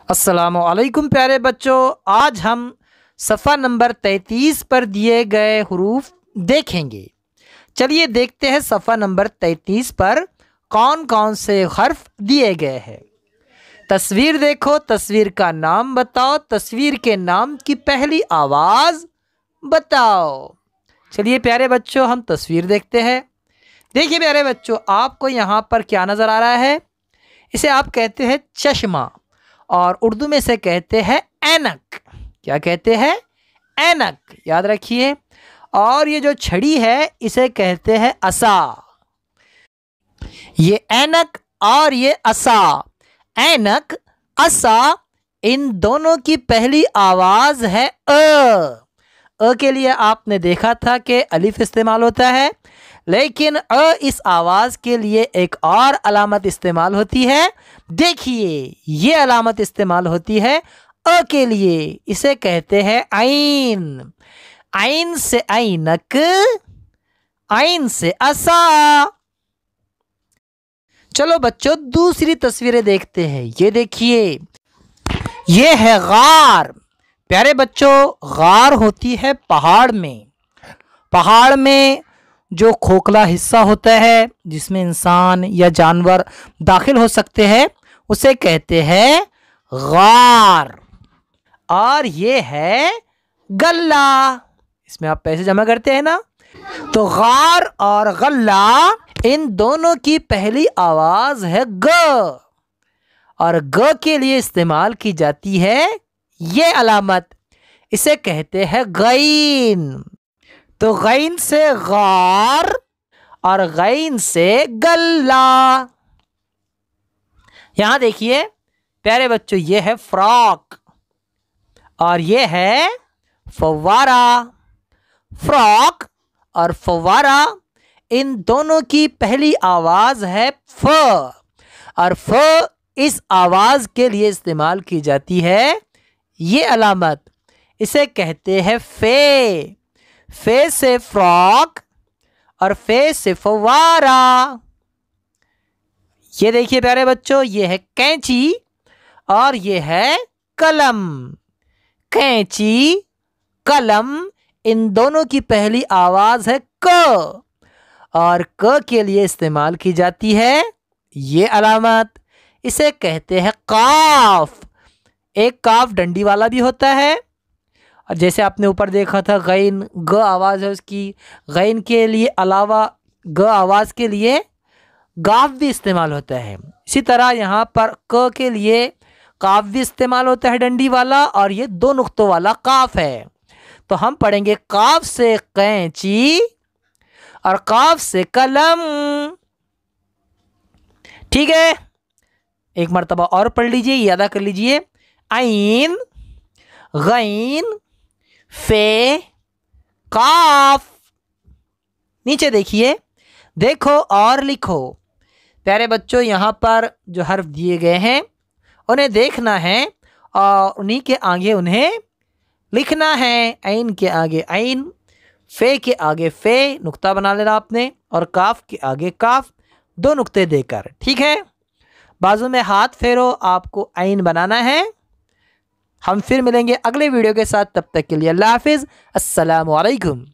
अस्सलामुअलैकुम प्यारे बच्चों, आज हम सफ़ा नंबर 33 पर दिए गए हुरूफ देखेंगे। चलिए देखते हैं सफ़ा नंबर 33 पर कौन कौन से हर्फ दिए गए हैं। तस्वीर देखो, तस्वीर का नाम बताओ, तस्वीर के नाम की पहली आवाज़ बताओ। चलिए प्यारे बच्चों, हम तस्वीर देखते हैं। देखिए प्यारे बच्चों, आपको यहाँ पर क्या नज़र आ रहा है? इसे आप कहते हैं चश्मा और उर्दू में से कहते हैं ऐनक। क्या कहते हैं? ऐनक, याद रखिए। और ये जो छड़ी है इसे कहते हैं असा। ये ऐनक और ये असा, ऐनक असा, इन दोनों की पहली आवाज है अ के लिए आपने देखा था कि अलिफ इस्तेमाल होता है, लेकिन इस आवाज़ के लिए एक और अलामत इस्तेमाल होती है। देखिए, ये अलामत इस्तेमाल होती है अ के लिए, इसे कहते हैं आइन। आइन से ऐनक, आइन से असा। चलो बच्चों, दूसरी तस्वीरें देखते हैं। ये देखिए, ये है गार। प्यारे बच्चों, गार होती है पहाड़ में। पहाड़ में जो खोखला हिस्सा होता है जिसमें इंसान या जानवर दाखिल हो सकते हैं, उसे कहते हैं गार। और ये है गल्ला, इसमें आप पैसे जमा करते हैं ना। तो गार और गल्ला, इन दोनों की पहली आवाज है ग, और ग के लिए इस्तेमाल की जाती है ये अलामत, इसे कहते हैं गईन। तो गईन से गार और गईन से गल्ला। यहां देखिए प्यारे बच्चों, ये है फ्रॉक और ये है फव्वारा। फ्रॉक और फव्वारा, इन दोनों की पहली आवाज है फ, और फ इस आवाज के लिए इस्तेमाल की जाती है ये अलामत, इसे कहते हैं फे। फे से फ्रॉक और फे से फव्वारा। ये देखिए प्यारे बच्चों, ये है कैंची और ये है कलम। कैंची, कलम, इन दोनों की पहली आवाज है क, और क के लिए इस्तेमाल की जाती है ये अलामत, इसे कहते हैं काफ। एक काफ डंडी वाला भी होता है, और जैसे आपने ऊपर देखा था गैन, ग आवाज़ है उसकी, गैन के लिए अलावा ग आवाज़ के लिए गाफ भी इस्तेमाल होता है। इसी तरह यहाँ पर क के लिए काफ भी इस्तेमाल होता है डंडी वाला, और ये दो नुक्तों वाला काफ है। तो हम पढ़ेंगे काफ से कैंची और काफ से कलम। ठीक है, एक मर्तबा और पढ़ लीजिए, याद कर लीजिए। आइन, गैन, फे, काफ। नीचे देखिए, देखो और लिखो। प्यारे बच्चों, यहाँ पर जो हर्फ दिए गए हैं उन्हें देखना है और उन्हीं के आगे उन्हें लिखना है। ऐन के आगे ऐन, फे के आगे फे नुक्ता बना लेना आपने, और काफ के आगे काफ, दो नुक्ते देकर। ठीक है, बाजू में हाथ फेरो, आपको ऐन बनाना है। हम फिर मिलेंगे अगले वीडियो के साथ, तब तक के लिए अल्लाह हाफिज़, अस्सलामु अलैकुम।